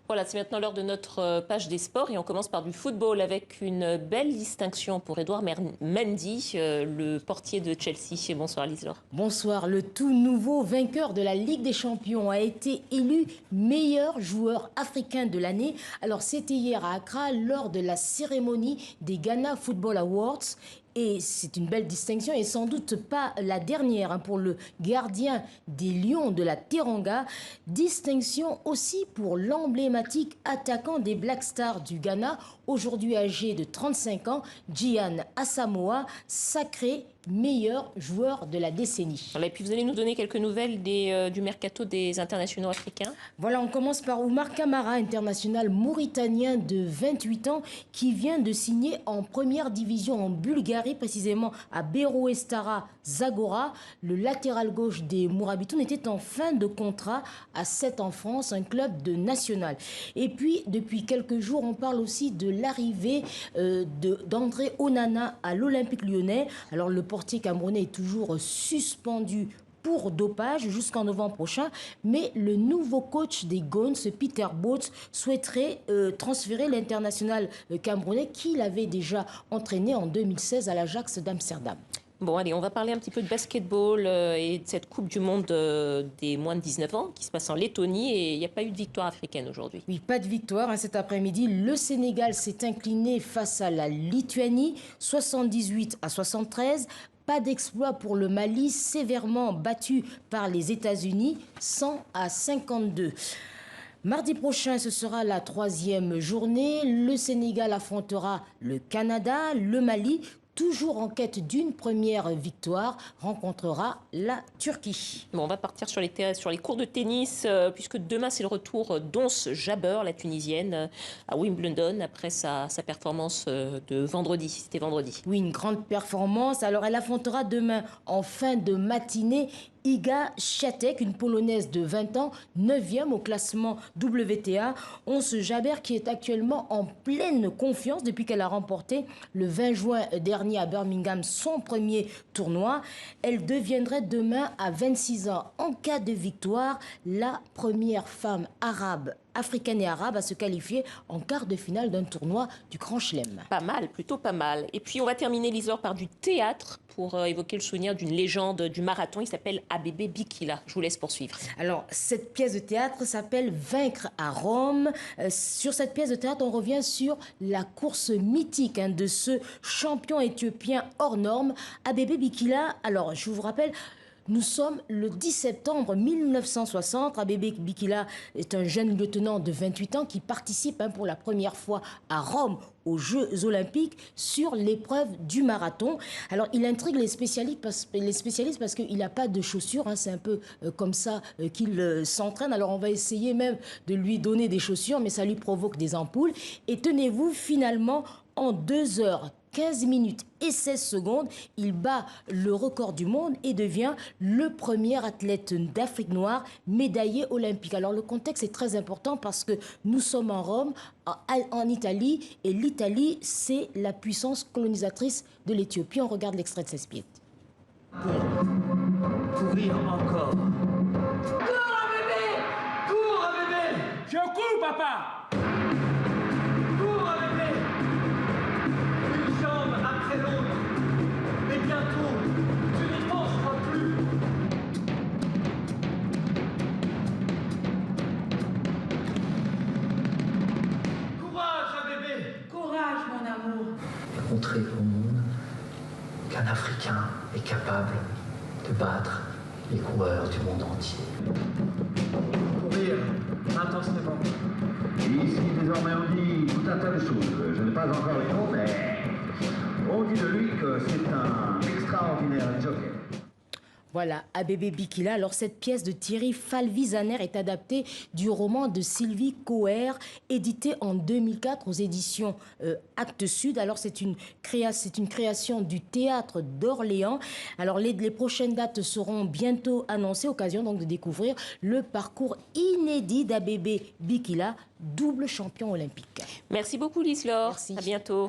Voilà, c'est maintenant l'heure de notre page des sports et on commence par du football avec une belle distinction pour Edouard Mendy, le portier de Chelsea. Bonsoir Lise-Laure. Bonsoir, le tout nouveau vainqueur de la Ligue des Champions a été élu meilleur joueur africain de l'année. Alors c'était hier à Accra lors de la cérémonie des Ghana Football Awards. Et c'est une belle distinction et sans doute pas la dernière pour le gardien des Lions de la Teranga. Distinction aussi pour l'emblématique attaquant des Black Stars du Ghana, aujourd'hui âgé de 35 ans, Gyan Asamoah, sacré meilleur joueur de la décennie. Et puis vous allez nous donner quelques nouvelles du mercato des internationaux africains. Voilà, on commence par Oumar Kamara, international mauritanien de 28 ans, qui vient de signer en première division en Bulgarie, précisément à Beroestara Zagora. Le latéral gauche des Mourabitoun était en fin de contrat à 7 en France, un club de national. Et puis, depuis quelques jours, on parle aussi de l'arrivée d'André Onana à l'Olympique Lyonnais. Alors, le portier camerounais est toujours suspendu pour dopage jusqu'en novembre prochain, mais le nouveau coach des Gones, Peter Botts, souhaiterait transférer l'international camerounais qu'il avait déjà entraîné en 2016 à l'Ajax d'Amsterdam. Bon, allez, on va parler un petit peu de basketball et de cette Coupe du Monde des moins de 19 ans qui se passe en Lettonie et il n'y a pas eu de victoire africaine aujourd'hui. Oui, pas de victoire cet après-midi. Le Sénégal s'est incliné face à la Lituanie, 78-73. Pas d'exploit pour le Mali, sévèrement battu par les États-Unis, 100-52. Mardi prochain, ce sera la 3e journée. Le Sénégal affrontera le Canada, le Mali, toujours en quête d'une première victoire, rencontrera la Turquie. Bon, on va partir sur les cours de tennis, puisque demain c'est le retour d'Ons Jabeur, la Tunisienne, à Wimbledon, après sa performance de vendredi. C'était vendredi. Oui, une grande performance. Alors elle affrontera demain en fin de matinée Iga Świątek, une Polonaise de 20 ans, 9e au classement WTA. Ons Jabeur qui est actuellement en pleine confiance depuis qu'elle a remporté le 20 juin dernier à Birmingham son premier tournoi. Elle deviendrait demain à 26 ans, en cas de victoire, la première femme arabe, africaine et arabe à se qualifier en quart de finale d'un tournoi du Grand Chelem. Pas mal, plutôt pas mal. Et puis on va terminer Lise-Laure par du théâtre pour évoquer le souvenir d'une légende du marathon. Il s'appelle Abebe Bikila. Je vous laisse poursuivre. Alors, cette pièce de théâtre s'appelle Vaincre à Rome. Sur cette pièce de théâtre, on revient sur la course mythique de ce champion éthiopien hors norme, Abebe Bikila. Alors, je vous rappelle, nous sommes le 10 septembre 1960. Abebe Bikila est un jeune lieutenant de 28 ans qui participe pour la première fois à Rome aux Jeux Olympiques sur l'épreuve du marathon. Alors, il intrigue les spécialistes parce qu'il n'a pas de chaussures. C'est un peu comme ça qu'il s'entraîne. Alors, on va essayer même de lui donner des chaussures, mais ça lui provoque des ampoules. Et tenez-vous, finalement, en 2 heures 15 minutes et 16 secondes, il bat le record du monde et devient le premier athlète d'Afrique noire médaillé olympique. Alors le contexte est très important parce que nous sommes en Rome, en Italie, et l'Italie, c'est la puissance colonisatrice de l'Éthiopie. On regarde l'extrait de cette pièce. Pour courir encore. Cours à bébé! Cours à bébé! Je cours, papa! Mais bientôt, tu n'y penseras plus. Courage, bébé. Courage, mon amour. Montrer au monde qu'un Africain est capable de battre les coureurs du monde entier. Courir intensément. Ici, désormais, on dit tout un tas de choses. Je n'ai pas encore les mots, mais on dit de lui que c'est un extraordinaire jockey. Voilà, Abebe Bikila. Alors, cette pièce de Thierry Falvisaner est adaptée du roman de Sylvie Coher, édité en 2004 aux éditions Actes Sud. Alors, c'est une création du théâtre d'Orléans. Alors, les prochaines dates seront bientôt annoncées, occasion donc de découvrir le parcours inédit d'Abebe Bikila, double champion olympique. Merci beaucoup Lise-Laure. Merci. À bientôt.